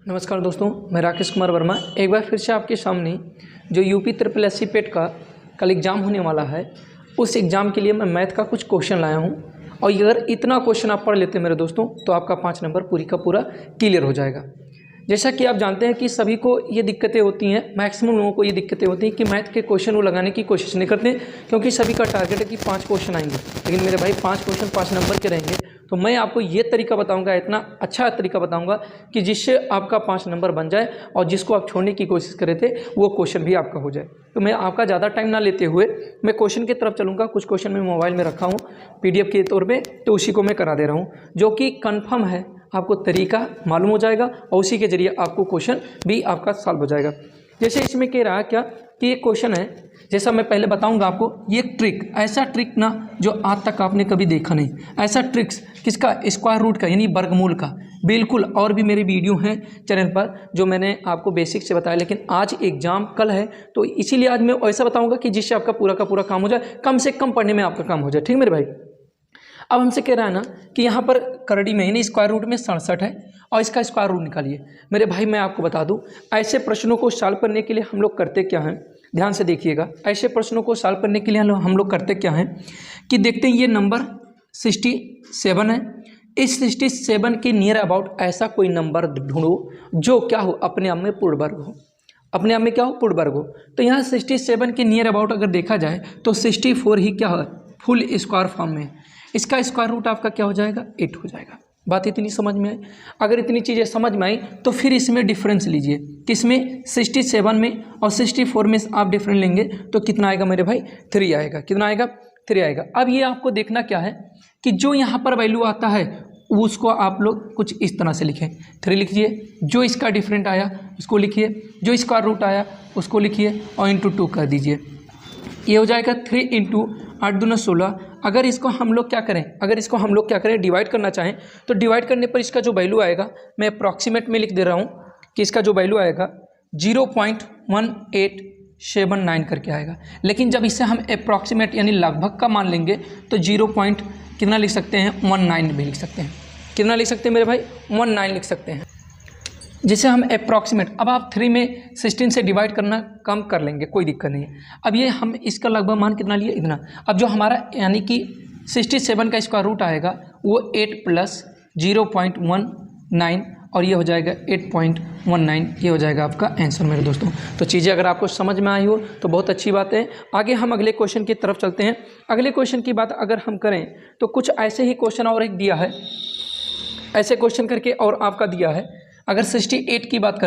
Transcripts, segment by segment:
नमस्कार दोस्तों, मैं राकेश कुमार वर्मा एक बार फिर से आपके सामने जो यूपी ट्रिपल एस सी पेट का कल एग्ज़ाम होने वाला है उस एग्ज़ाम के लिए मैं मैथ का कुछ क्वेश्चन लाया हूं। और अगर इतना क्वेश्चन आप पढ़ लेते हैं मेरे दोस्तों तो आपका 5 नंबर पूरी का पूरा क्लियर हो जाएगा। जैसा कि आप जानते हैं कि सभी को ये दिक्कतें होती हैं, मैक्सिमम लोगों को ये दिक्कतें होती हैं कि मैथ के क्वेश्चन वो लगाने की कोशिश नहीं करते क्योंकि सभी का टारगेट है कि 5 क्वेश्चन आएंगे। लेकिन मेरे भाई 5 क्वेश्चन 5 नंबर के रहेंगे, तो मैं आपको ये तरीका बताऊंगा, इतना अच्छा तरीका बताऊंगा कि जिससे आपका 5 नंबर बन जाए और जिसको आप छोड़ने की कोशिश कर रहे थे वो क्वेश्चन भी आपका हो जाए। तो मैं आपका ज़्यादा टाइम ना लेते हुए मैं क्वेश्चन की तरफ चलूँगा। कुछ क्वेश्चन मैं मोबाइल में रखा हूँ PDF के तौर पे, तो उसी को मैं करा दे रहा हूँ जो कि कन्फर्म है, आपको तरीका मालूम हो जाएगा और उसी के जरिए आपको क्वेश्चन भी आपका सॉल्व हो जाएगा। जैसे इसमें कह रहा है क्या कि एक क्वेश्चन है, जैसा मैं पहले बताऊंगा आपको, ये ट्रिक, ऐसा ट्रिक ना जो आज तक आपने कभी देखा नहीं, ऐसा ट्रिक्स किसका, स्क्वायर रूट का यानी वर्गमूल का। बिल्कुल, और भी मेरी वीडियो हैं चैनल पर जो मैंने आपको बेसिक से बताया, लेकिन आज एग्जाम कल है तो इसीलिए आज मैं ऐसा बताऊंगा कि जिससे आपका पूरा का पूरा काम हो जाए, कम से कम पढ़ने में आपका काम हो जाए। ठीक मेरे भाई, अब हमसे कह रहा है ना कि यहाँ पर करड़ी में यानी स्क्वायर रूट में 67 है और इसका स्क्वायर रूट निकालिए। मेरे भाई मैं आपको बता दूं, ऐसे प्रश्नों को सॉल्व करने के लिए हम लोग करते क्या हैं, ध्यान से देखिएगा। ऐसे प्रश्नों को सॉल्व करने के लिए हम लोग करते क्या हैं कि देखते हैं ये नंबर 67 है, इस 67 के नियर अबाउट ऐसा कोई नंबर ढूंढो जो क्या हो, अपने आप में पूर्ण वर्ग हो, अपने आप में क्या हो, पूर्ण वर्ग हो। तो यहाँ 67 के नियर अबाउट अगर देखा जाए तो 64 ही क्या है, फुल स्क्वायर फॉर्म में। इसका स्क्वायर रूट आपका क्या हो जाएगा, 8 हो जाएगा। बात इतनी समझ में आई? अगर इतनी चीज़ें समझ में आई तो फिर इसमें डिफरेंस लीजिए, किसमें, 67 में और 64 में आप डिफरेंस लेंगे तो कितना आएगा मेरे भाई, 3 आएगा। कितना आएगा, 3 आएगा। अब ये आपको देखना क्या है कि जो यहाँ पर वैल्यू आता है उसको आप लोग कुछ इस तरह से लिखें, 3 लिखिए, जो इसका डिफरेंट आया उसको लिखिए, जो स्क्वायर रूट आया उसको लिखिए और इंटू 2 कर दीजिए। ये हो जाएगा 3 इंटू 8 दूना 16। अगर इसको हम लोग क्या करें, डिवाइड करना चाहें तो डिवाइड करने पर इसका जो वैल्यू आएगा, मैं अप्रॉक्सीमेट में लिख दे रहा हूँ कि इसका जो वैल्यू आएगा 0.1879 करके आएगा। लेकिन जब इसे हम अप्रॉक्सीमेट यानी लगभग का मान लेंगे तो 0. कितना लिख सकते हैं, 19 भी लिख सकते हैं। कितना लिख सकते हैं मेरे भाई, 19 लिख सकते हैं, जिसे हम अप्रॉक्सीमेट। अब आप 3 में 16 से डिवाइड करना कम कर लेंगे, कोई दिक्कत नहीं है। अब ये हम इसका लगभग मान कितना लिए, इतना। अब जो हमारा यानी कि 67 का स्क्वायर रूट आएगा वो 8 + 0.19 और ये हो जाएगा 8.19। ये हो जाएगा आपका आंसर मेरे दोस्तों। तो चीज़ें अगर आपको समझ में आई हो तो बहुत अच्छी बात है। आगे हम अगले क्वेश्चन की तरफ चलते हैं। अगले क्वेश्चन की बात अगर हम करें तो कुछ ऐसे ही क्वेश्चन और एक दिया है, ऐसे क्वेश्चन करके और आपका दिया है। अगर 68 की बात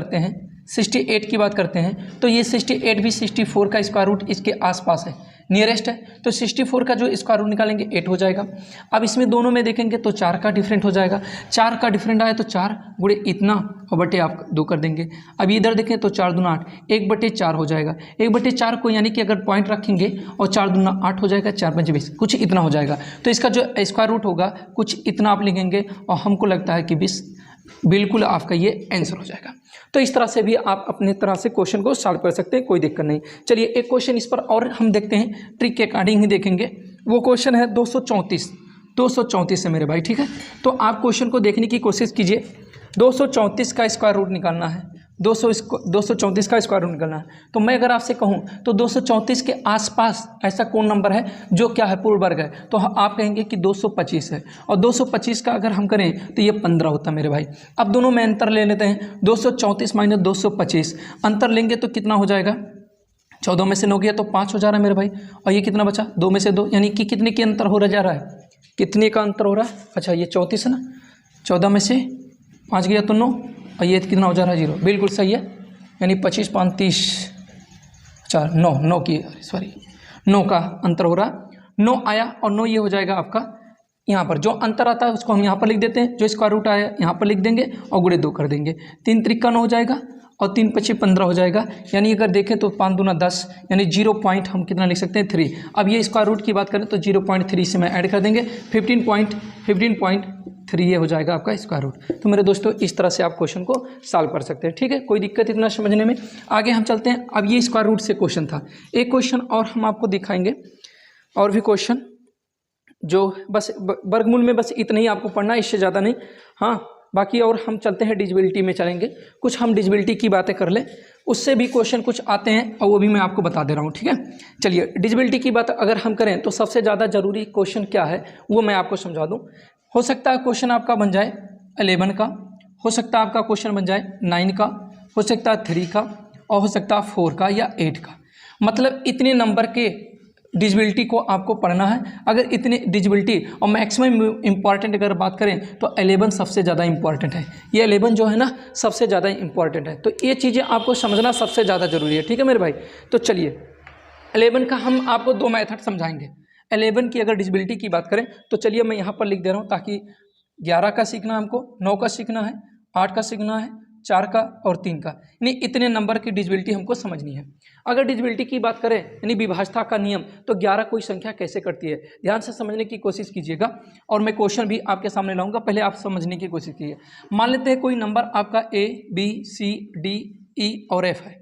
करते हैं तो ये 68 भी 64 का स्क्वायर रूट इसके आसपास है, नियरेस्ट है, तो 64 का जो स्क्वायर रूट निकालेंगे 8 हो जाएगा। अब इसमें दोनों में देखेंगे तो 4 का डिफरेंट हो जाएगा, 4 का डिफरेंट आया तो 4 गुणे इतना और बटे आप 2 कर देंगे। अब इधर देखें तो 4 दूना 8, 1/4 हो जाएगा। 1/4 को यानी कि अगर पॉइंट रखेंगे और 4 दूना 8 हो जाएगा, 4 × 20 कुछ इतना हो जाएगा। तो इसका जो स्क्वायर रूट होगा कुछ इतना आप लिखेंगे और हमको लगता है कि 20 बिल्कुल आपका ये आंसर हो जाएगा। तो इस तरह से भी आप अपने तरह से क्वेश्चन को सॉल्व कर सकते हैं, कोई दिक्कत नहीं। चलिए एक क्वेश्चन इस पर और हम देखते हैं, ट्रिक के अकॉर्डिंग ही देखेंगे। वो क्वेश्चन है 234 है मेरे भाई, ठीक है। तो आप क्वेश्चन को देखने की कोशिश कीजिए। 234 का स्क्वायर रूट निकालना है, 234 का स्क्वायर रूट निकालना है। तो मैं अगर आपसे कहूं तो 234 के आसपास ऐसा कौन नंबर है जो क्या है, पूर्ण वर्ग है, तो आप कहेंगे कि 225 है। और 225 का अगर हम करें तो ये 15 होता है मेरे भाई। अब दोनों में अंतर ले लेते हैं, 234 - 225 अंतर लेंगे तो कितना हो जाएगा, 14 में से 9 गया तो 5 हो जा रहा है मेरे भाई। और ये कितना बचा, 2 में से 2, यानी कि कितने के अंतर हो जा रहा है, कितने का अंतर हो रहा है। अच्छा ये 34 है ना, 14 में से 5 गया तो 9 और ये कितना हो जा रहा है, 0। बिल्कुल सही है, यानी 25 × 5 = 30, 4 9 का अंतर हो रहा है। 9 आया और 9 ये हो जाएगा आपका, यहाँ पर जो अंतर आता है उसको हम यहाँ पर लिख देते हैं, जो स्क्वायर रूट आया यहाँ पर लिख देंगे और गुणे 2 कर देंगे। 3 × 3 = 9 हो जाएगा और 3 × 5 = 15 हो जाएगा। यानी अगर देखें तो 5 दूना 10, यानी 0. हम कितना लिख सकते हैं, 3। अब ये स्क्वायर रूट की बात करें तो 0.3 से मैं ऐड कर देंगे, 15.3 ये हो जाएगा आपका स्क्वायर रूट। तो मेरे दोस्तों इस तरह से आप क्वेश्चन को सॉल्व कर सकते हैं, ठीक है, कोई दिक्कत इतना समझने में। आगे हम चलते हैं। अब ये स्क्वायर रूट से क्वेश्चन था, एक क्वेश्चन और हम आपको दिखाएंगे, और भी क्वेश्चन जो बस वर्गमूल में बस इतना ही आपको पढ़ना है, इससे ज़्यादा नहीं। हाँ, बाकी और हम चलते हैं डिजिबिलिटी में चलेंगे, कुछ हम डिजिबिलिटी की बातें कर लें, उससे भी क्वेश्चन कुछ आते हैं और वो भी मैं आपको बता दे रहा हूँ, ठीक है। चलिए डिजिबिलिटी की बात अगर हम करें तो सबसे ज़्यादा ज़रूरी क्वेश्चन क्या है वो मैं आपको समझा दूँ। हो सकता है क्वेश्चन आपका बन जाए 11 का, हो सकता है आपका क्वेश्चन बन जाए 9 का, हो सकता है 3 का, और हो सकता है 4 का या 8 का। मतलब इतने नंबर के डिजिबिलिटी को आपको पढ़ना है। अगर इतने डिजिबिलिटी और मैक्सिमम इंपॉर्टेंट अगर बात करें तो 11 सबसे ज़्यादा इंपॉर्टेंट है। ये 11 जो है ना सबसे ज़्यादा इंपॉर्टेंट है, तो ये चीज़ें आपको समझना सबसे ज़्यादा ज़रूरी है, ठीक है मेरे भाई। तो चलिए 11 का हम आपको 2 मेथड समझाएंगे। 11 की अगर डिजिबिलिटी की बात करें तो चलिए मैं यहाँ पर लिख दे रहा हूँ, ताकि 11 का सीखना हमको, 9 का सीखना है, 8 का सीखना है, 4 का और 3 का, यानी इतने नंबर की डिजिबिलिटी हमको समझनी है। अगर डिजिबिलिटी की बात करें यानी विभाज्यता का नियम, तो 11 कोई संख्या कैसे करती है, ध्यान से समझने की कोशिश कीजिएगा और मैं क्वेश्चन भी आपके सामने लाऊंगा, पहले आप समझने की कोशिश कीजिए। मान लेते हैं कोई नंबर आपका A B C D E और F है,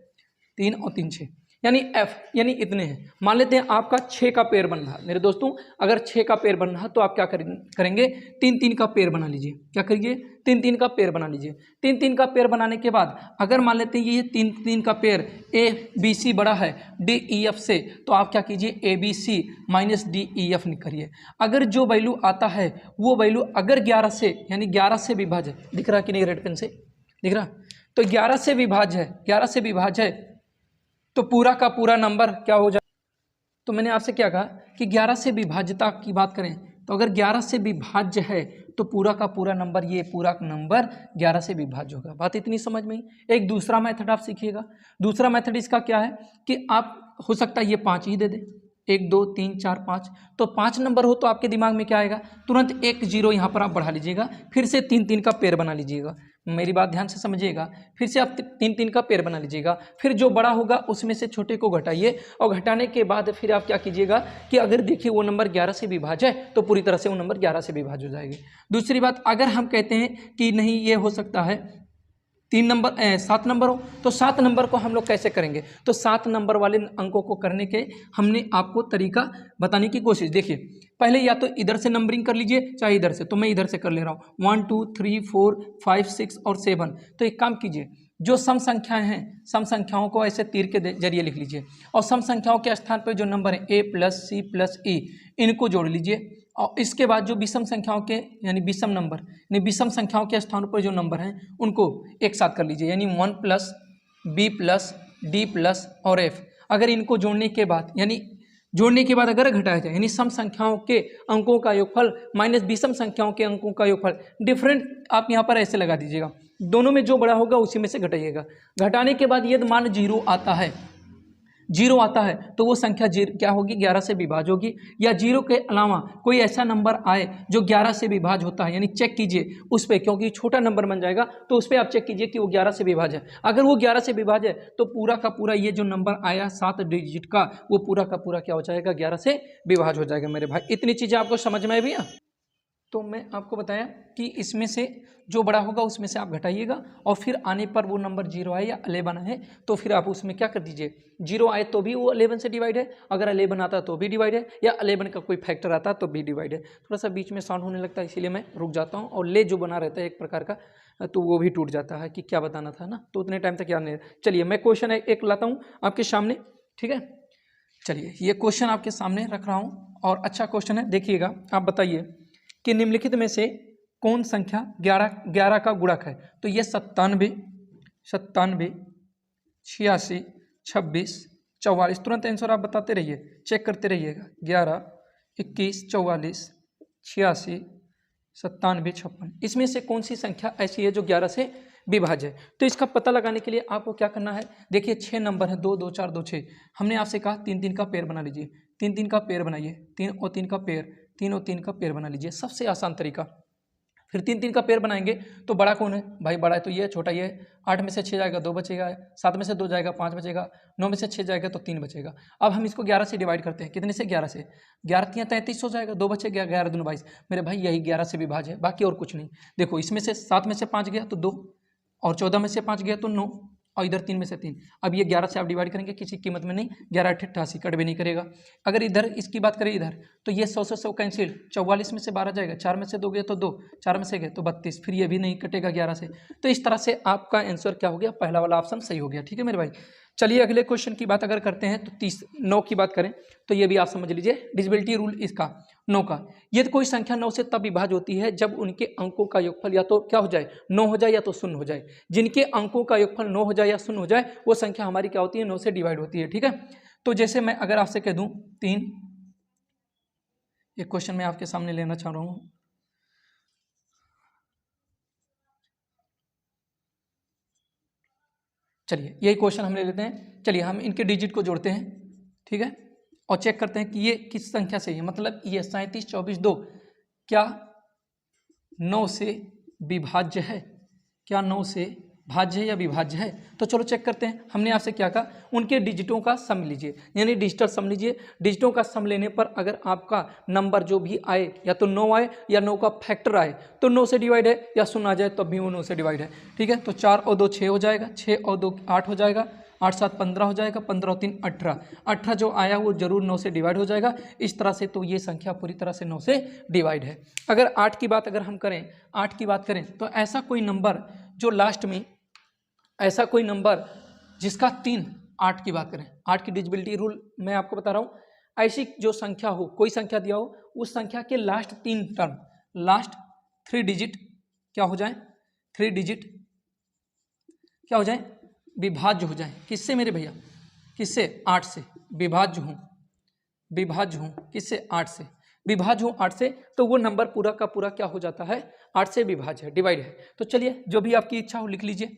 3 और 3 6, यानी F यानी इतने हैं। मान लेते हैं आपका 6 का पेयर बन रहा है मेरे दोस्तों, अगर 6 का पेयर बन रहा है तो आप क्या करेंगे, 3 3 का पेयर बना लीजिए। क्या करिए, 3 3 का पेयर बना लीजिए। 3 3 का पेयर बनाने के बाद अगर मान लेते हैं ये 3 3 का पेयर A B C बड़ा है D E F से, तो आप क्या कीजिए A B C minus D E F करिए। अगर जो वैल्यू आता है वो वैल्यू अगर 11 से यानी 11 से विभाज्य, दिख रहा कि नहीं रेड पेन से दिख रहा, तो 11 से विभाज्य है, 11 से विभाज्य है तो पूरा का पूरा नंबर क्या हो जाए। तो मैंने आपसे क्या कहा कि 11 से विभाज्यता की बात करें तो अगर 11 से विभाज्य है तो पूरा का पूरा नंबर, ये पूरा नंबर 11 से विभाज्य होगा। बात इतनी समझ में ही। एक दूसरा मेथड आप सीखिएगा। दूसरा मेथड इसका क्या है कि आप हो सकता है ये 5 ही दे दे, 1 2 3 4 5, तो 5 नंबर हो तो आपके दिमाग में क्या आएगा, तुरंत 1 0 यहाँ पर आप बढ़ा लीजिएगा, फिर से 3 3 का पेयर बना लीजिएगा। मेरी बात ध्यान से समझिएगा, फिर से आप 3 3 का पेयर बना लीजिएगा, फिर जो बड़ा होगा उसमें से छोटे को घटाइए और घटाने के बाद फिर आप क्या कीजिएगा कि अगर देखिए वो नंबर 11 से विभाज्य है तो पूरी तरह से वो नंबर 11 से विभाज्य हो जाएगी। दूसरी बात, अगर हम कहते हैं कि नहीं ये हो सकता है 7 नंबर हो, तो 7 नंबर को हम लोग कैसे करेंगे, तो 7 नंबर वाले अंकों को करने के हमने आपको तरीका बताने की कोशिश। देखिए पहले या तो इधर से नंबरिंग कर लीजिए चाहे इधर से, तो मैं इधर से कर ले रहा हूँ 1 2 3 4 5 6 और 7। तो एक काम कीजिए, जो सम संख्याएं हैं सम संख्याओं को ऐसे तीर के जरिए लिख लीजिए और सम संख्याओं के स्थान पर जो नंबर है A plus C plus E इनको जोड़ लीजिए और इसके बाद जो विषम संख्याओं के यानी विषम नंबर यानी विषम संख्याओं के स्थानों पर जो नंबर हैं उनको एक साथ कर लीजिए, यानी 1 plus B plus D plus और F। अगर इनको जोड़ने के बाद यानी जोड़ने के बाद अगर घटाया जाए यानी सम संख्याओं के अंकों का योगफल माइनस विषम संख्याओं के अंकों का योगफल, डिफरेंट आप यहाँ पर ऐसे लगा दीजिएगा, दोनों में जो बड़ा होगा उसी में से घटाइएगा। घटाने के बाद यदि मान 0 आता है, 0 आता है तो वो संख्या क्या होगी, 11 से विभाज्य होगी। या 0 के अलावा कोई ऐसा नंबर आए जो 11 से विभाज्य होता है, यानी चेक कीजिए उस पर, क्योंकि छोटा नंबर बन जाएगा तो उस पर आप चेक कीजिए कि वो 11 से विभाज्य है। अगर वो 11 से विभाज्य है तो पूरा का पूरा ये जो नंबर आया 7 डिजिट का वो पूरा का पूरा क्या हो जाएगा, 11 से विभाज्य हो जाएगा मेरे भाई। इतनी चीज़ें आपको समझ में आई भैया। तो मैं आपको बताया कि इसमें से जो बड़ा होगा उसमें से आप घटाइएगा और फिर आने पर वो नंबर 0 आए या 11 है तो फिर आप उसमें क्या कर दीजिए, 0 आए तो भी वो 11 से डिवाइड है, अगर 11 आता तो भी डिवाइड है, या 11 का कोई फैक्टर आता तो भी डिवाइड है। थोड़ा सा बीच में साउंड होने लगता है इसीलिए मैं रुक जाता हूँ, और ले जो बना रहता है एक प्रकार का तो वो भी टूट जाता है कि क्या बताना था ना, तो उतने टाइम तक याद नहीं। चलिए मैं क्वेश्चन एक लाता हूँ आपके सामने, ठीक है। चलिए ये क्वेश्चन आपके सामने रख रहा हूँ और अच्छा क्वेश्चन है, देखिएगा। आप बताइए कि निम्नलिखित में से कौन संख्या 11 का गुणक है। तो ये 97 86 26 44, तुरंत आंसर आप बताते रहिए, चेक करते रहिएगा। 11 21 44 86 97 56, इसमें से कौन सी संख्या ऐसी है जो 11 से विभाज्य है। तो इसका पता लगाने के लिए आपको क्या करना है, देखिए 6 नंबर है, 2 2 4 2 6। हमने आपसे कहा 3 3 का पेयर बना लीजिए, 3 3 का पेयर बनाइए, 3 और 3 का पेयर, 3 और 3 का पेयर बना लीजिए, सबसे आसान तरीका। फिर 3 3 का पेयर बनाएंगे तो बड़ा कौन है भाई, बड़ा है तो ये है, छोटा ये है। 8 में से 6 जाएगा 2 बचेगा, 7 में से 2 जाएगा 5 बचेगा, 9 में से 6 जाएगा तो 3 बचेगा। अब हम इसको 11 से डिवाइड करते हैं, कितने से, 11 से, 11 3 33 हो जाएगा, 2 बचेगा, 11 दूनी 22। मेरे भाई यही 11 से विभाज्य है, बाकी और कुछ नहीं। देखो इसमें से 7 में से 5 गया तो 2, और 14 में से 5 गया तो 9, और इधर 3 में से 3। अब ये 11 से आप डिवाइड करेंगे, किसी कीमत में नहीं, 11 8 88 कट भी नहीं करेगा। अगर इधर इसकी बात करें इधर, तो ये 100 से 100 कैंसिल, 44 में से 12 जाएगा, 4 में से 2 गया तो 2, 4 में से गए तो 32, फिर ये भी नहीं कटेगा 11 से। तो इस तरह से आपका आंसर क्या हो गया, पहला वाला ऑप्शन सही हो गया। ठीक है मेरे भाई। चलिए अगले क्वेश्चन की बात अगर करते हैं तो 9 की बात करें तो ये भी आप समझ लीजिए, डिविजिबिलिटी रूल इसका 9 का। यदि कोई संख्या 9 से तब विभाज्य होती है जब उनके अंकों का योगफल या तो क्या हो जाए, 9 हो जाए या तो 0 हो जाए। जिनके अंकों का योगफल 9 हो जाए या 0 हो जाए वो संख्या हमारी क्या होती है, 9 से डिवाइड होती है। ठीक है, तो जैसे मैं अगर आपसे कह दूं 3, एक क्वेश्चन मैं आपके सामने लेना चाह रहा हूं। चलिए यही क्वेश्चन हम ले लेते हैं। चलिए हम इनके डिजिट को जोड़ते हैं, ठीक है, और चेक करते हैं कि ये किस संख्या से है। मतलब ये 37 24 2 क्या 9 से विभाज्य है, क्या 9 से भाज्य है या विभाज्य है। तो चलो चेक करते हैं। हमने आपसे क्या कहा, उनके डिजिटों का सम लीजिए, यानी डिजिटल सम लीजिए। डिजिटों का सम लेने पर अगर आपका नंबर जो भी आए, या तो 9 आए या 9 का फैक्टर आए तो 9 से डिवाइड है, या 0 आ जाए तब भी वो 9 से डिवाइड है। ठीक है, तो 4 और 2 6 हो जाएगा, 6 और 2 8 हो जाएगा, 8 7 15 हो जाएगा, 15 और 3 18। 18 जो आया वो जरूर 9 से डिवाइड हो जाएगा। इस तरह से तो ये संख्या पूरी तरह से 9 से डिवाइड है। अगर 8 की बात अगर हम करें, 8 की बात करें तो ऐसा कोई नंबर जो लास्ट में, ऐसा कोई नंबर जिसका 3, 8 की बात करें, 8 की डिविजिबिलिटी रूल मैं आपको बता रहा हूँ। ऐसी जो संख्या हो, कोई संख्या दिया हो, उस संख्या के लास्ट 3 टर्म, लास्ट 3 डिजिट क्या हो जाए, 3 डिजिट क्या हो जाए, विभाज्य हो जाए। किससे मेरे भैया, किससे, 8 से। विभाज्य हूँ किससे, 8 से। विभाज्य हूँ 8 से, तो वो नंबर पूरा का पूरा क्या हो जाता है, 8 से विभाज्य है, डिवाइड है। तो चलिए जो भी आपकी इच्छा हो लिख लीजिए।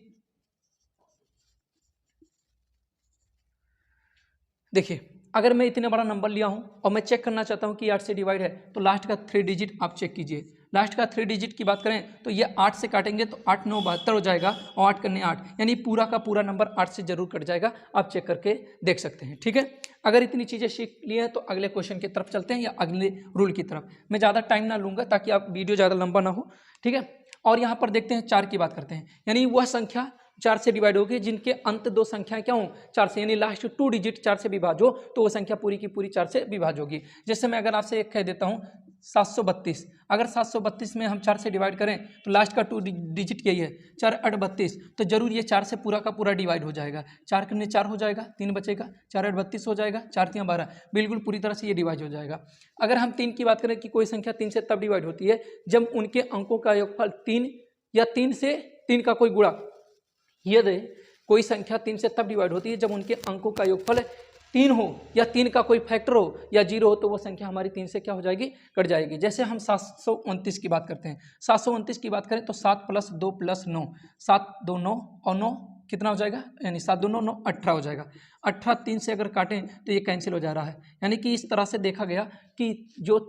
देखिए अगर मैं इतना बड़ा नंबर लिया हूँ और मैं चेक करना चाहता हूँ कि 8 से डिवाइड है, तो लास्ट का 3 डिजिट आप चेक कीजिए। लास्ट का 3 डिजिट की बात करें तो ये 8 से काटेंगे तो 8 9 72 हो जाएगा, और 8 करने 8, यानी पूरा का पूरा नंबर 8 से जरूर कट जाएगा। आप चेक करके देख सकते हैं। ठीक है, अगर इतनी चीज़ें सीख ली हैं तो अगले क्वेश्चन की तरफ चलते हैं, या अगले रूल की तरफ। मैं ज़्यादा टाइम ना लूँगा ताकि आप वीडियो ज़्यादा लंबा ना हो। ठीक है, और यहाँ पर देखते हैं 4 की बात करते हैं, यानी वह संख्या 4 से डिवाइड होगी जिनके अंत 2 संख्याएं क्या हो, 4 से, यानी लास्ट 2 डिजिट 4 से विभाज्य हो, तो वो संख्या पूरी की पूरी 4 से विभाज्य होगी। जैसे मैं अगर आपसे एक कह देता हूँ 732, अगर 732 में हम 4 से डिवाइड करें तो लास्ट का 2 डिजिट यही है, 4 8 32, तो जरूर ये 4 से पूरा का पूरा डिवाइड हो जाएगा। 4 करने 4 हो जाएगा, 3 बचेगा, 4 8 32 हो जाएगा, 4 3 12, बिल्कुल पूरी तरह से ये डिवाइड हो जाएगा। अगर हम 3 की बात करें कि कोई संख्या 3 से तब डिवाइड होती है जब उनके अंकों का योगफल 3 या 3 से 3 का कोई गुणा, यदि कोई संख्या 3 से तब डिवाइड होती है जब उनके अंकों का योगफल 3 हो, या 3 का कोई फैक्टर हो, या 0 हो, तो वो संख्या हमारी 3 से क्या हो जाएगी, कट जाएगी। जैसे हम 729 की बात करते हैं, 729 की बात करें तो 7 + 2 + 9, 7 2 9 और 9 कितना हो जाएगा, यानी 7 2 9 9 18 हो जाएगा। 18 3 से अगर काटें तो ये कैंसिल हो जा रहा है, यानी कि इस तरह से देखा गया कि जो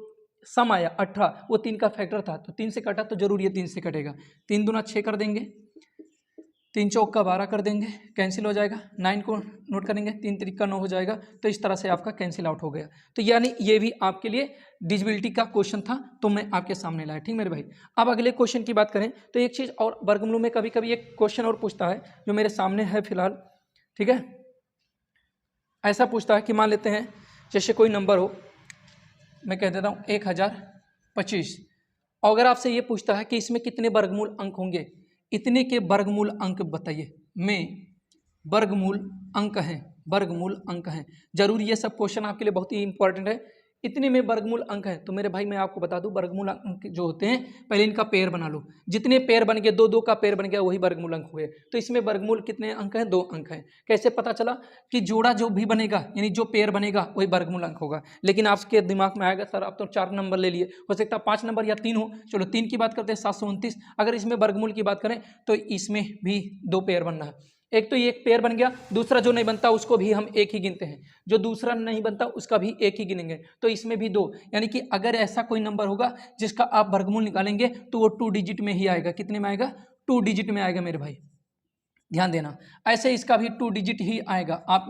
सम आया 18 वो 3 का फैक्टर था, तो 3 से कटा तो जरूर ये 3 से कटेगा। 3 दूना 6 कर देंगे, 3 चौक का 12 कर देंगे, कैंसिल हो जाएगा। 9 को नोट करेंगे, 3 3 का 9 हो जाएगा। तो इस तरह से आपका कैंसिल आउट हो गया। तो यानी ये भी आपके लिए डिविजिबिलिटी का क्वेश्चन था, तो मैं आपके सामने लाया। ठीक मेरे भाई, अब अगले क्वेश्चन की बात करें तो एक चीज़ और, वर्गमूलों में कभी कभी एक क्वेश्चन और पूछता है जो मेरे सामने है फिलहाल। ठीक है, ऐसा पूछता है कि मान लेते हैं जैसे कोई नंबर हो, मैं कह देता हूँ 1025, और अगर आपसे ये पूछता है कि इसमें कितने वर्गमूल अंक होंगे, इतने के वर्गमूल अंक बताइए। में वर्गमूल अंक हैं, वर्गमूल अंक हैं, जरूर ये सब क्वेश्चन आपके लिए बहुत ही इंपॉर्टेंट है। इतने में वर्गमूल अंक है, तो मेरे भाई मैं आपको बता दूं, वर्गमूल अंक जो होते हैं पहले इनका पेयर बना लो। जितने पेयर बन गए, 2 2 का पेयर बन गया, वही वर्गमूल अंक हुए। तो इसमें वर्गमूल कितने अंक हैं, 2 अंक हैं। कैसे पता चला कि जोड़ा जो भी बनेगा, यानी जो पेयर बनेगा वही वर्गमूल अंक होगा। लेकिन आपके दिमाग में आएगा सर आप तो 4 नंबर ले लिए, हो सकता है 5 नंबर या 3 हो। चलो 3 की बात करते हैं, 729। अगर इसमें वर्गमूल की बात करें तो इसमें भी 2 पेयर बनना है। एक तो ये एक पेयर बन गया, दूसरा जो नहीं बनता उसको भी हम एक ही गिनते हैं, जो दूसरा नहीं बनता उसका भी एक ही गिनेंगे। तो इसमें भी 2, यानी कि अगर ऐसा कोई नंबर होगा जिसका आप वर्गमूल निकालेंगे तो वो 2 डिजिट में ही आएगा। कितने में आएगा, 2 डिजिट में आएगा मेरे भाई, ध्यान देना। ऐसे इसका भी 2 डिजिट ही आएगा। आप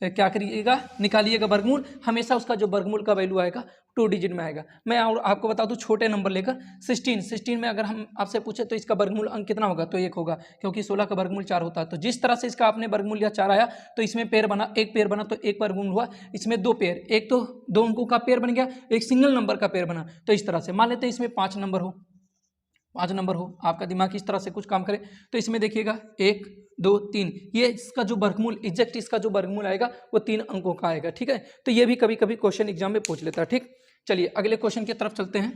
क्या करिएगा, निकालिएगा वर्गमूल, हमेशा उसका जो वर्गमूल का वैल्यू आएगा 2 डिजिट में आएगा। मैं और आपको बता दूं छोटे नंबर लेकर 16 में अगर हम आपसे पूछे तो इसका वर्गमूल अंक कितना होगा, तो 1 होगा, क्योंकि 16 का वर्गमूल 4 होता है। तो जिस तरह से इसका आपने वर्गमूल या 4 आया तो इसमें पेयर बना, एक पेयर बना तो एक वर्गमूल हुआ, इसमें 2 पेयर, एक तो 2 अंकों का पेयर बन गया, एक सिंगल नंबर का पेयर बना। तो इस तरह से मान लेते हैं इसमें 5 नंबर हो, 5 नंबर हो, आपका दिमाग इस तरह से कुछ काम करे तो इसमें देखिएगा 1 2 3, ये इसका जो वर्गमूल एग्जैक्ट इसका जो वर्गमूल आएगा वो 3 अंकों का आएगा। ठीक है, तो ये भी कभी कभी क्वेश्चन एग्जाम में पूछ लेता है। ठीक, चलिए अगले क्वेश्चन की तरफ चलते हैं।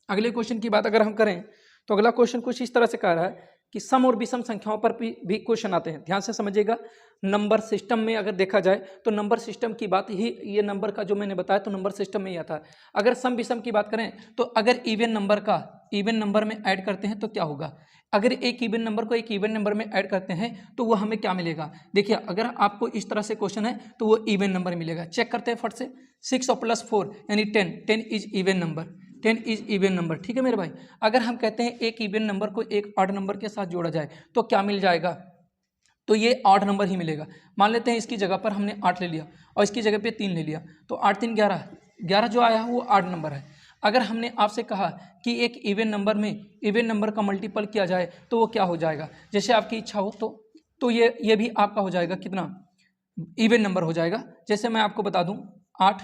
अगले क्वेश्चन की बात अगर हम करें तो अगला क्वेश्चन कुछ इस तरह से कह रहा है कि सम और विषम संख्याओं पर भी क्वेश्चन आते हैं। ध्यान से समझिएगा, नंबर सिस्टम में अगर देखा जाए तो नंबर सिस्टम की बात ही, ये नंबर का जो मैंने बताया तो नंबर सिस्टम में ही आता है। अगर सम विषम की बात करें तो अगर इवन नंबर का इवन नंबर में ऐड करते हैं तो क्या होगा, अगर एक इवन नंबर को एक इवन नंबर में ऐड करते हैं तो वो हमें क्या मिलेगा। देखिए अगर आपको इस तरह से क्वेश्चन है तो वो इवन नंबर मिलेगा। चेक करते हैं फट से, 6 और प्लस 4 यानी 10 is even number, 10 is even number. ठीक है मेरे भाई, अगर हम कहते हैं एक इवन नंबर को एक ऑड नंबर के साथ जोड़ा जाए तो क्या मिल जाएगा, तो ये ऑड नंबर ही मिलेगा। मान लेते हैं इसकी जगह पर हमने 8 ले लिया और इसकी जगह पे 3 ले लिया, तो 8 3 11, 11 जो आया है वो ऑड नंबर है। अगर हमने आपसे कहा कि एक इवन नंबर में इवन नंबर का मल्टीपल किया जाए तो वो क्या हो जाएगा, जैसे आपकी इच्छा हो तो ये भी आपका हो जाएगा कितना, इवन नंबर हो जाएगा। जैसे मैं आपको बता दूं 8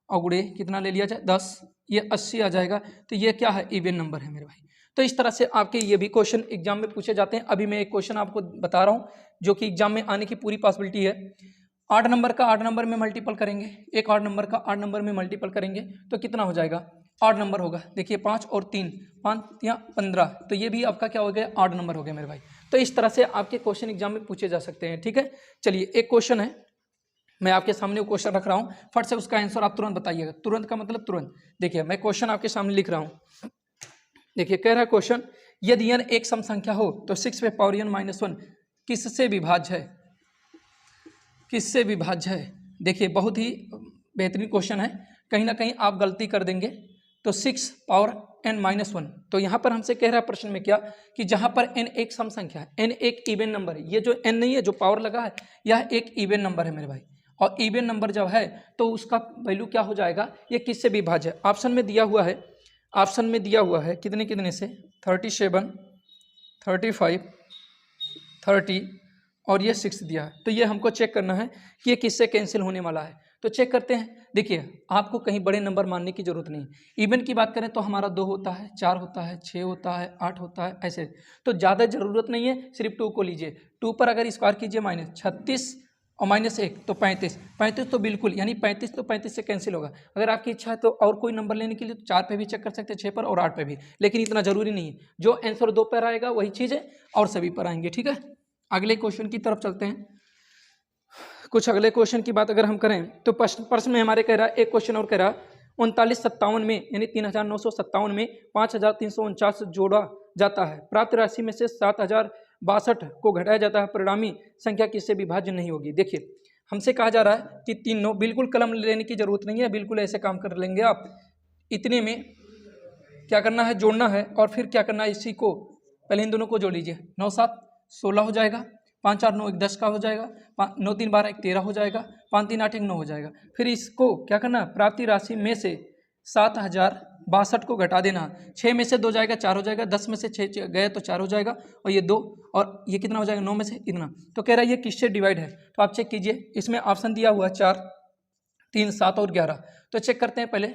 और गुणे कितना ले लिया जाए 10, ये 80 आ जाएगा, तो ये क्या है, इवन नंबर है मेरे भाई। तो इस तरह से आपके ये भी क्वेश्चन एग्जाम में पूछे जाते हैं। अभी मैं एक क्वेश्चन आपको बता रहा हूँ जो कि एग्जाम में आने की पूरी पॉसिबिलिटी है। 8 नंबर का 8 नंबर में मल्टीपल करेंगे, एक 8 नंबर का 8 नंबर में मल्टीपल करेंगे तो कितना हो जाएगा, ऑड नंबर होगा। देखिए 5 और 3, 5 या 15, तो ये भी आपका क्या हो गया, ऑड नंबर हो गया मेरे भाई। तो इस तरह से आपके क्वेश्चन एग्जाम में पूछे जा सकते हैं। ठीक है, चलिए एक क्वेश्चन है, मैं आपके सामने वो क्वेश्चन रख रहा हूँ, फट से उसका आंसर आप तुरंत बताइएगा। तुरंत का मतलब तुरंत। देखिए मैं क्वेश्चन आपके सामने लिख रहा हूँ। देखिए कह रहा है क्वेश्चन, यदि n एक सम संख्या हो तो 6 पे पावर n माइनस 1 किससे विभाज्य है, किससे विभाज्य है। देखिए बहुत ही बेहतरीन क्वेश्चन है, कहीं ना कहीं आप गलती कर देंगे। तो 6 पावर n माइनस 1, तो यहाँ पर हमसे कह रहा है प्रश्न में क्या, कि जहाँ पर n एक सम संख्या है, n एक इवन नंबर है, ये जो n नहीं है जो पावर लगा है यह एक इवन नंबर है मेरे भाई। और इवन नंबर जब है तो उसका वैल्यू क्या हो जाएगा, ये किससे विभाज्य है। ऑप्शन में दिया हुआ है, ऑप्शन में दिया हुआ है कितने कितने से, 37, 35, 30 और ये 6 दिया है। तो ये हमको चेक करना है कि ये किससे कैंसिल होने वाला है। तो चेक करते हैं। देखिए आपको कहीं बड़े नंबर मानने की जरूरत नहीं। इवन की बात करें तो हमारा 2 होता है, 4 होता है, 6 होता है, 8 होता है, ऐसे तो ज़्यादा ज़रूरत नहीं है, सिर्फ 2 को लीजिए। 2 पर अगर स्क्वायर कीजिए -36 और -1 तो 35, 35 तो बिल्कुल यानी 35 तो 35 से कैंसिल होगा। अगर आपकी इच्छा है तो और कोई नंबर लेने के लिए तो 4 पे भी चेक कर सकते हैं, 6 पर और 8 पे भी, लेकिन इतना जरूरी नहीं है। जो आंसर 2 पर आएगा वही चीज़ है और सभी पर आएंगे। ठीक है, अगले क्वेश्चन की तरफ चलते हैं। कुछ अगले क्वेश्चन की बात अगर हम करें तो प्रश्न में हमारे कह रहा है, एक क्वेश्चन और कह रहा है 3957 में यानी 3957 में 5349 जोड़ा जाता है, प्राप्त राशि में से 7062 को घटाया जाता है, परिणामी संख्या किससे विभाज्य नहीं होगी। देखिए हमसे कहा जा रहा है कि 3 9, बिल्कुल कलम लेने की जरूरत नहीं है, बिल्कुल ऐसे काम कर लेंगे आप। इतने में क्या करना है, जोड़ना है और फिर क्या करना है, इसी को पहले इन दोनों को जोड़ लीजिए। 9 7 16 हो जाएगा, 5 4 9 1 10 का हो जाएगा, 9 3 12 1 13 हो जाएगा, 5 3 8 1 9 हो जाएगा। फिर इसको क्या करना, प्राप्ति राशि में से 7062 को घटा देना। 6 में से 2 जाएगा 4 हो जाएगा, 10 में से 6 गए तो 4 हो जाएगा और ये 2 और ये कितना हो जाएगा, 9 में से इतना। तो कह रहा है ये किससे डिवाइड है, तो आप चेक कीजिए। इसमें ऑप्शन दिया हुआ है 4 3 7 और 11। तो चेक करते हैं पहले।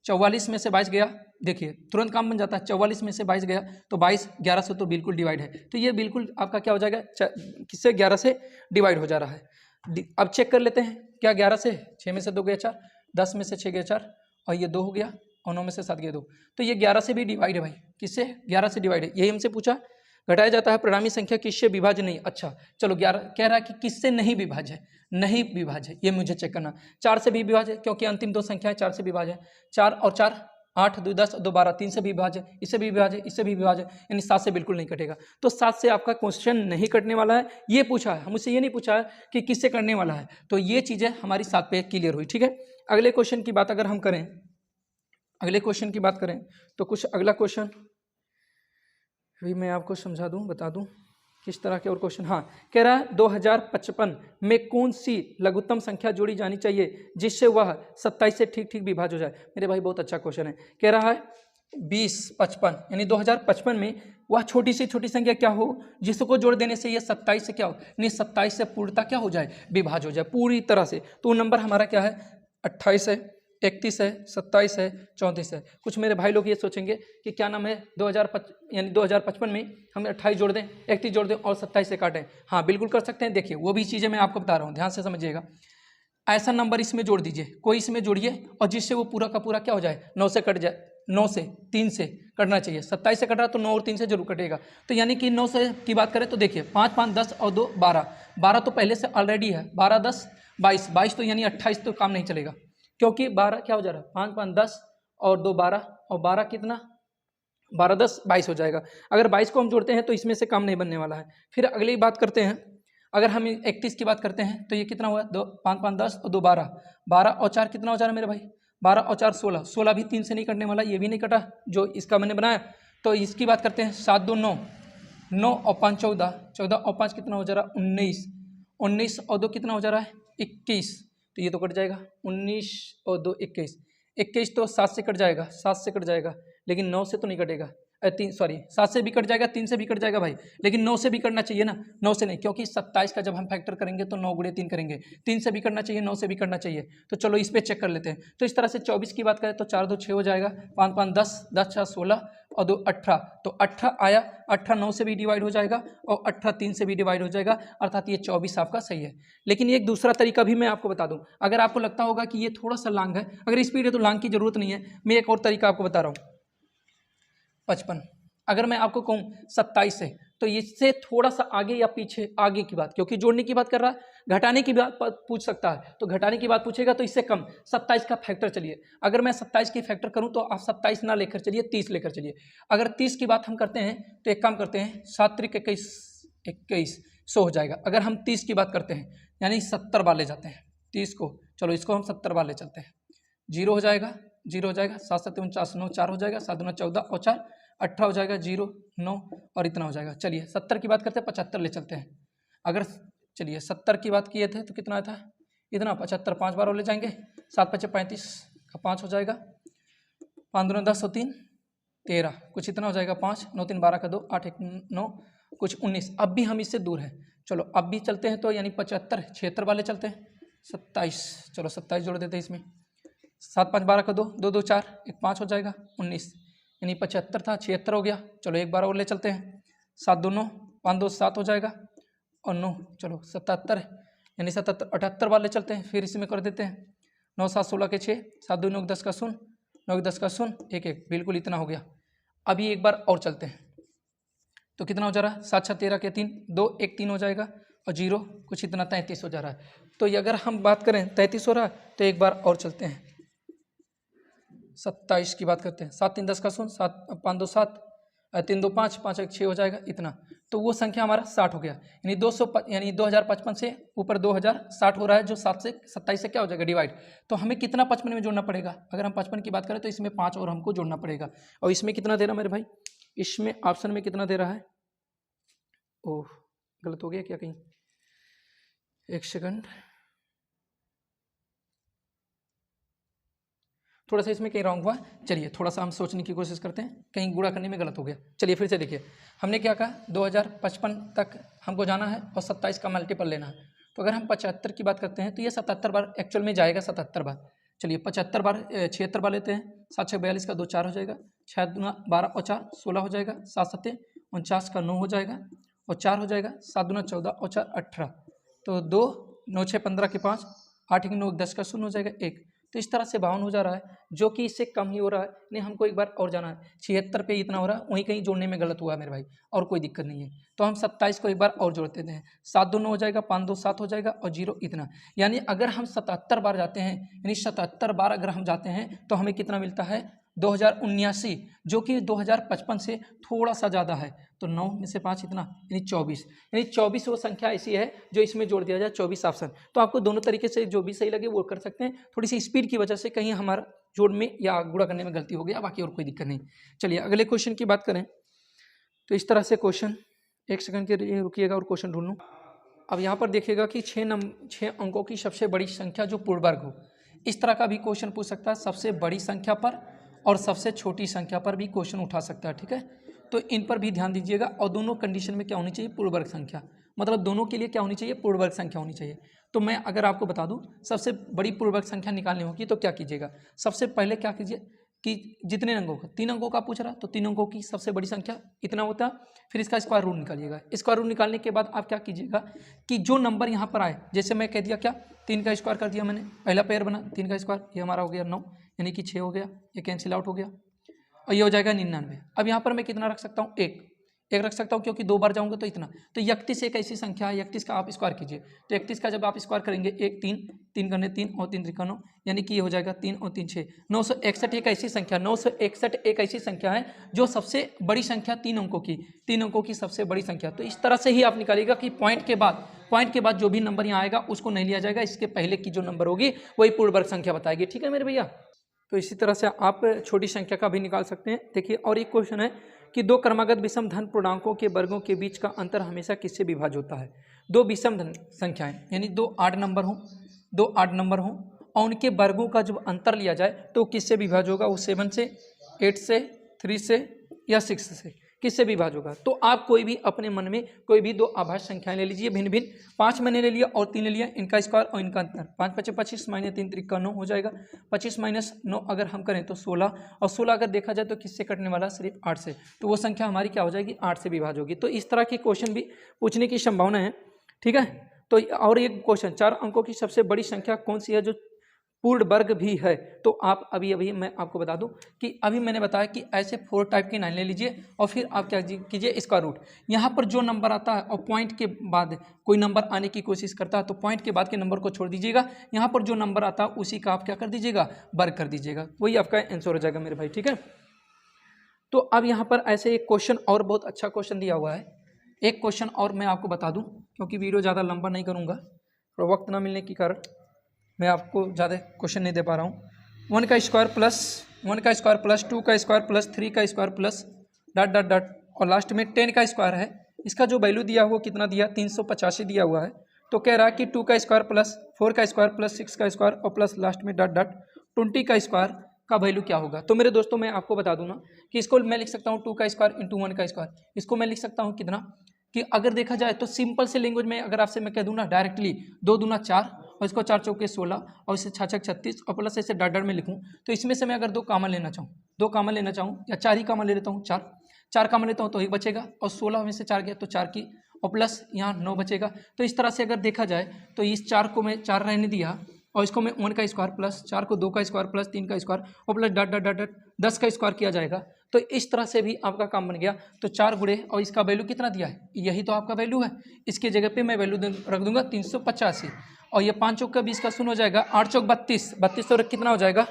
44 में से 22 गया, देखिए तुरंत काम बन जाता है। 44 में से 22 गया तो 22 11 से तो बिल्कुल डिवाइड है, तो ये बिल्कुल आपका क्या हो जाएगा, किससे 11 से डिवाइड हो जा रहा है। अब चेक कर लेते हैं क्या, 11 से 6 में से 2 गया 4, 10 में से 6 गया 4 और ये 2 हो गया और 9 में से 7 गया 2, तो ये 11 से भी डिवाइड है भाई। किससे, 11 से डिवाइड है, यही हमसे पूछा। घटाया जाता है, परिणामी संख्या किससे विभाज्य नहीं। अच्छा चलो 11 कह रहा है कि किससे नहीं विभाज्य है, नहीं विभाज्य है, ये मुझे चेक करना। 4 से भी विभाज्य है क्योंकि अंतिम 2 संख्याएं 4 से विभाज्य है। 4 और 4 8 2 10 2 12, 3 से भी विभाज्य है, इससे भी विभाज्य है, इससे भी विभाज्य है, यानी 7 से बिल्कुल नहीं कटेगा। तो 7 से आपका क्वेश्चन नहीं कटने वाला है। ये पूछा है हमसे, ये नहीं पूछा है कि किससे करने वाला है, तो ये चीज़ें हमारी 7 पे क्लियर हुई। ठीक है, अगले क्वेश्चन की बात अगर हम करें, अगले क्वेश्चन की बात करें तो कुछ अगला क्वेश्चन भी मैं आपको समझा दूं, बता दूं। किस तरह के और क्वेश्चन, हाँ कह रहा है 2055 में कौन सी लघुत्तम संख्या जोड़ी जानी चाहिए जिससे वह 27 से ठीक ठीक विभाज्य हो जाए। मेरे भाई बहुत अच्छा क्वेश्चन है। कह रहा है 2055 यानी 2055 में वह छोटी से छोटी संख्या क्या हो जिसको जोड़ देने से ये 27 से क्या हो, नहीं 27 से पूर्णता क्या हो जाए, विभाज्य हो जाए पूरी तरह से। तो वो नंबर हमारा क्या है, 28 है, 31 है, 27 है, 34 है। कुछ मेरे भाई लोग ये सोचेंगे कि क्या नाम है 2055 में हम 28 जोड़ दें, 31 जोड़ दें और 27 से काटें। हाँ बिल्कुल कर सकते हैं। देखिए वो भी चीज़ें मैं आपको बता रहा हूँ, ध्यान से समझिएगा। ऐसा नंबर इसमें जोड़ दीजिए, कोई इसमें जोड़िए और जिससे वो पूरा का पूरा क्या हो जाए, 9 से कट जाए, 9 से 3 से कटना चाहिए। 27 से कट रहा तो 9 और 3 से जरूर कटेगा। तो यानी कि 9 से की बात करें तो देखिए 5 5 10 और 2 12, 12 तो पहले से ऑलरेडी है, 12 10 22, 22 तो यानी 28 तो काम नहीं चलेगा क्योंकि 12 क्या हो जा रहा है, 5 5 10 और 2 12 और 12 कितना, 12 10 22 हो जाएगा। अगर 22 को हम जोड़ते हैं तो इसमें से काम नहीं बनने वाला है। फिर अगली बात करते हैं, अगर हम 31 की बात करते हैं तो ये कितना हुआ, 2 5 5 10 और 2 12, 12 और 4 कितना हो जा रहा है मेरे भाई, 12 और 4 16, 16 भी 3 से नहीं कटने वाला, ये भी नहीं कटा जो इसका मैंने बनाया। तो इसकी बात करते हैं 7 2 9, 9 और 5 14, 14 और 5 कितना हो जा रहा है 19, 19 और 2 कितना हो जा रहा है 21, तो ये तो कट जाएगा, 19 और 2 21, 21 तो 7 से कट जाएगा, 7 से कट जाएगा लेकिन 9 से तो नहीं कटेगा, 7 से भी कट जाएगा, 3 से भी कट जाएगा भाई, लेकिन 9 से भी कटना चाहिए ना, 9 से नहीं, क्योंकि 27 का जब हम फैक्टर करेंगे तो 9 गुणे 3 करेंगे, 3 से भी करना चाहिए, 9 से भी करना चाहिए। तो चलो इस पे चेक कर लेते हैं। तो इस तरह से 24 की बात करें तो 4 2 6 हो जाएगा, 5 5 10, 10 6 16 और 2 18, तो 18 आया, 18 9 से भी डिवाइड हो जाएगा और 18 3 से भी डिवाइड हो जाएगा, अर्थात ये 24 आपका सही है। लेकिन एक दूसरा तरीका भी मैं आपको बता दूं, अगर आपको लगता होगा कि ये थोड़ा सा लॉन्ग है, अगर स्पीड है तो लॉन्ग की जरूरत नहीं है, मैं एक और तरीका आपको बता रहा हूँ। 55 अगर मैं आपको कहूँ 27 है तो इससे थोड़ा सा आगे या पीछे, आगे की बात, क्योंकि जोड़ने की बात कर रहा है, घटाने की बात पूछ सकता है, तो घटाने की बात पूछेगा तो इससे कम 27 का फैक्टर चलिए। अगर मैं 27 की फैक्टर करूं तो आप 27 ना लेकर चलिए, 30 लेकर चलिए। अगर 30 की बात हम करते हैं तो एक काम करते हैं, 7 3 21 21 100 हो जाएगा। अगर हम 30 की बात करते हैं यानी 70 बार ले जाते हैं 30 को, चलो इसको हम 70 बार ले चलते हैं, 0 हो जाएगा, 0 हो जाएगा, 7 7 49 9 4 हो जाएगा, 7 9 14 और 4 18 हो जाएगा, 0 9 और इतना हो जाएगा। चलिए 70 की बात करते हैं, 75 ले चलते हैं। अगर चलिए 70 की बात किए थे तो कितना था, इतना 75, 5 बार और ले जाएंगे, 7 5 35 का 5 हो जाएगा, 5 2 10 और 3 13, कुछ इतना हो जाएगा, 5 9 3 12 का 2 8 1 9 कुछ 19। अब भी हम इससे दूर हैं, चलो अब भी चलते हैं, तो यानी 75 76 वाले चलते हैं, 27, चलो 27 जोड़ देते हैं इसमें, 7 5 12 का 2 2 2 4 1 5 हो जाएगा, 19 यानी 75 था, 76 हो गया। चलो एक बार और ले चलते हैं, 7 2 9 5 2 7 हो जाएगा और 9, चलो 77 यानी 77 78 वाले चलते हैं, फिर इसमें कर देते हैं, 9 7 16 के 6, 7 2 9 10 का 0, 9 10 का 0 1 1, बिल्कुल इतना हो गया। अभी एक बार और चलते हैं तो कितना हो जा रहा है, 7 6 13 के 3 2 1 3 हो जाएगा और 0 कुछ इतना 33 हो जा रहा है। तो ये अगर हम बात करें 33 हो रहा है तो एक बार और चलते हैं, 27 की बात करते हैं, 7 3 10 का 0, 7 5 2 7 3 2 5 5 1 6 हो जाएगा इतना, तो वो संख्या हमारा 60 हो गया। यानी 200 यानी 2055 से ऊपर 2060 हो रहा है, जो 7 से 27 से क्या हो जाएगा डिवाइड। तो हमें कितना 55 में जोड़ना पड़ेगा, अगर हम 55 की बात करें तो इसमें 5 और हमको जोड़ना पड़ेगा। और इसमें कितना दे रहा है मेरे भाई, इसमें ऑप्शन में कितना दे रहा है, ओह गलत हो गया क्या कहीं, एक सेकंड, थोड़ा सा इसमें कहीं रॉन्ग हुआ, चलिए थोड़ा सा हम सोचने की कोशिश करते हैं, कहीं गुणा करने में गलत हो गया। चलिए फिर से देखिए, हमने क्या कहा 2055 तक हमको जाना है और 27 का मल्टीपल लेना है। तो अगर हम 75 की बात करते हैं तो ये 77 बार एक्चुअल में जाएगा, 77 बार। चलिए 75 बार 76 बार लेते हैं, 7 6 42 का 2 4 हो जाएगा, 6 2 12 और 4 16 हो जाएगा, 7 7 49 का 9 हो जाएगा और 4 हो जाएगा, 7 2 14 और 4 18, तो 2 9 6 15 के 5 8 1 9 10 का 0 हो जाएगा 1। तो इस तरह से 52 हो जा रहा है, जो कि इससे कम ही हो रहा है। नहीं हमको एक बार और जाना है, 76 पे इतना हो रहा है, वहीं कहीं जोड़ने में गलत हुआ है मेरे भाई, और कोई दिक्कत नहीं है। तो हम 27 को एक बार और जोड़ देते हैं, 7 2 9 हो जाएगा, 5 2 7 हो जाएगा और 0 इतना। यानी अगर हम 77 बार जाते हैं, यानी 77 बार अगर हम जाते हैं तो हमें कितना मिलता है 2079, जो कि 2055 से थोड़ा सा ज़्यादा है। तो 9 में से 5 इतना यानी 24, यानी 24 वो संख्या ऐसी है जो इसमें जोड़ दिया जाए, 24 ऑप्शन। तो आपको दोनों तरीके से जो भी सही लगे वो कर सकते हैं, थोड़ी सी स्पीड की वजह से कहीं हमारा जोड़ में या गुणा करने में गलती हो गया, बाकी और कोई दिक्कत नहीं। चलिए अगले क्वेश्चन की बात करें तो इस तरह से क्वेश्चन एक सेकंड के लिए रुकिएगा और क्वेश्चन ढूंढ लूँ। अब यहाँ पर देखिएगा कि 6 अंकों की सबसे बड़ी संख्या जो पूर्ण वर्ग हो, इस तरह का भी क्वेश्चन पूछ सकता है। सबसे बड़ी संख्या पर और सबसे छोटी संख्या पर भी क्वेश्चन उठा सकता है, ठीक है। तो इन पर भी ध्यान दीजिएगा। और दोनों कंडीशन में क्या होनी चाहिए, पूर्ण वर्ग संख्या, मतलब दोनों के लिए क्या होनी चाहिए, पूर्ण वर्ग संख्या होनी चाहिए। तो मैं अगर आपको बता दूं सबसे बड़ी पूर्ण वर्ग संख्या निकालनी होगी तो क्या कीजिएगा, सबसे पहले क्या कीजिए कि जितने अंकों का, 3 अंकों का पूछ रहा तो 3 अंकों की सबसे बड़ी संख्या इतना होता है, फिर इसका स्क्वायर रूट निकालिएगा। स्क्वायर रूट निकालने के बाद आप क्या कीजिएगा कि जो नंबर यहाँ पर आए, जैसे मैं कह दिया क्या 3 का स्क्वायर कर दिया मैंने, पहला पेयर बना 3 का स्क्वायर, ये हमारा हो गया 9, यानी कि 6 हो गया, ये कैंसिल आउट हो गया और ये हो जाएगा 99। अब यहाँ पर मैं कितना रख सकता हूँ, एक रख सकता हूँ क्योंकि 2 बार जाऊँगा तो इतना। तो 31 एक ऐसी संख्या है, 31 का आप स्क्वायर कीजिए। तो 31 का जब आप स्क्वायर करेंगे, 1 3 करने 3 और 3 3 9, यानी कि ये हो जाएगा 3 और 3 6, 961 एक ऐसी संख्या, 961 एक ऐसी संख्या है जो सबसे बड़ी संख्या 3 अंकों की, 3 अंकों की सबसे बड़ी संख्या। तो इस तरह से ही आप निकालिएगा कि पॉइंट के बाद जो भी नंबर यहाँ आएगा उसको नहीं लिया जाएगा, इसके पहले की जो नंबर होगी वही पूर्ण वर्ग संख्या बताएगी, ठीक है मेरे भैया। तो इसी तरह से आप छोटी संख्या का भी निकाल सकते हैं। देखिए और एक क्वेश्चन है कि 2 क्रमागत विषम धन पूर्णांकों के वर्गों के बीच का अंतर हमेशा किससे विभाज्य होता है। 2 विषम धन संख्याएं यानी 2 8 नंबर हों और उनके वर्गों का जब अंतर लिया जाए तो किससे विभाज्य होगा, वो 7 से, 8 से, 3 से या 6 से, किससे विभाज्य होगा। तो आप कोई भी अपने मन में कोई भी 2 आभाज्य संख्याएं ले लीजिए, भिन्न भिन्न। 5 मैंने ले लिया और 3 ले लिया, इनका स्क्वायर और इनका अंतर, 5 5 25 माइनस 3 3 9 हो जाएगा। 25 माइनस 9 अगर हम करें तो 16, और 16 अगर देखा जाए तो किससे कटने वाला, सिर्फ 8 से। तो वो संख्या हमारी क्या हो जाएगी, 8 से विभाज्य होगी। तो इस तरह के क्वेश्चन भी पूछने की संभावना है, ठीक है। तो और एक क्वेश्चन, 4 अंकों की सबसे बड़ी संख्या कौन सी है जो पूर्ण वर्ग भी है। तो आप अभी मैं आपको बता दूं कि अभी मैंने बताया कि ऐसे 4 टाइप की 9 ले लीजिए और फिर आप क्या कीजिए, स्क्वायर रूट। यहाँ पर जो नंबर आता है और पॉइंट के बाद कोई नंबर आने की कोशिश करता है तो पॉइंट के बाद के नंबर को छोड़ दीजिएगा, यहाँ पर जो नंबर आता है उसी का आप क्या कर दीजिएगा, वर्ग कर दीजिएगा, वही आपका आंसर हो जाएगा मेरे भाई, ठीक है। तो अब यहाँ पर ऐसे एक क्वेश्चन और बहुत अच्छा क्वेश्चन दिया हुआ है। एक क्वेश्चन और मैं आपको बता दूँ क्योंकि वीडियो ज़्यादा लंबा नहीं करूँगा, तो वक्त ना मिलने के कारण मैं आपको ज़्यादा क्वेश्चन नहीं दे पा रहा हूँ। 1 का स्क्वायर प्लस 2 का स्क्वायर प्लस 3 का स्क्वायर प्लस ... और लास्ट में 10 का स्क्वायर है। इसका जो वैल्यू दिया हुआ कितना दिया, 385 दिया हुआ है। तो कह रहा है कि 2 का स्क्वायर प्लस 4 का स्क्वायर प्लस 6 का स्क्वायर और प्लस लास्ट में ... 20 का स्क्वायर का वैल्यू क्या होगा। तो मेरे दोस्तों मैं आपको बता दूँ ना कि इसको मैं लिख सकता हूँ 2 का स्क्वायर इंटू 1 का स्क्वायर। इसको मैं लिख सकता हूँ कितना, कि अगर देखा जाए तो सिंपल से लैंग्वेज में अगर आपसे मैं कह दूँ ना डायरेक्टली 2 दूना 4 और इसको 4 चौके 16 और इसे 6 6 36 और प्लस ऐसे डॉट में लिखूं, तो इसमें से मैं अगर 2 कॉमन लेना चाहूँ या 4 ही कॉमन ले लेता हूँ, 4 कॉमन लेता हूँ तो 1 बचेगा और 16 में से 4 गया तो 4 की और प्लस यहाँ 9 बचेगा। तो इस तरह से अगर देखा जाए तो इस 4 को मैं 4 रहने दिया और इसको मैं 1 का स्क्वायर प्लस 4 को 2 का स्क्वायर प्लस 3 का स्क्वायर और प्लस ... 10 का स्क्वायर किया जाएगा। तो इस तरह से भी आपका काम बन गया। तो 4 गुणे और इसका वैल्यू कितना दिया है, यही तो आपका वैल्यू है। इसके जगह पे मैं वैल्यू रख दूंगा 385 और ये 5 चौक का 20 का शून्य हो जाएगा, 8 चौक 32 और कितना हो जाएगा।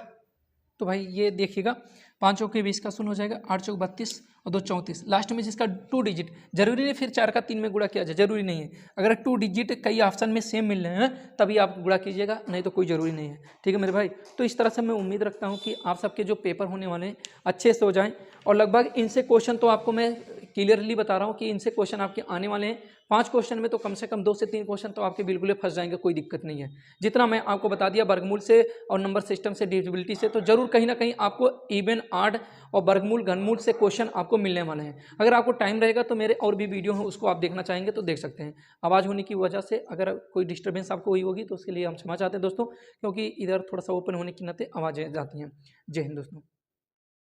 तो भाई ये देखिएगा 5 चौक के 20 का शून्य हो जाएगा, 8 चौक 32 और 2 34, लास्ट में जिसका 2 डिजिट, जरूरी नहीं फिर 4 का 3 में गुणा किया जाए, जरूरी नहीं है। अगर 2 डिजिट कई ऑप्शन में सेम मिल रहे हैं तभी आप गुणा कीजिएगा, नहीं तो कोई ज़रूरी नहीं है, ठीक है मेरे भाई। तो इस तरह से मैं उम्मीद रखता हूँ कि आप सबके जो पेपर होने वाले हैं अच्छे से हो जाएँ और लगभग इनसे क्वेश्चन तो आपको मैं क्लियरली बता रहा हूँ कि इनसे क्वेश्चन आपके आने वाले हैं। 5 क्वेश्चन में तो कम से कम 2 से 3 क्वेश्चन तो आपके बिल्कुल फंस जाएंगे, कोई दिक्कत नहीं है। जितना मैं आपको बता दिया वर्गमूल से और नंबर सिस्टम से, डिविजिबिलिटी से, तो जरूर कहीं ना कहीं आपको इवन, ऑड और वर्गमूल घनमूल से क्वेश्चन आपको मिलने वाले हैं। अगर आपको टाइम रहेगा तो मेरे और भी वीडियो हैं उसको आप देखना चाहेंगे तो देख सकते हैं। आवाज़ होने की वजह से अगर कोई डिस्टर्बेंस आपको हुई होगी तो उसके लिए हम क्षमा चाहते हैं दोस्तों, क्योंकि इधर थोड़ा सा ओपन होने के नाते आवाज़ें जाती हैं। जय हिंद दोस्तों।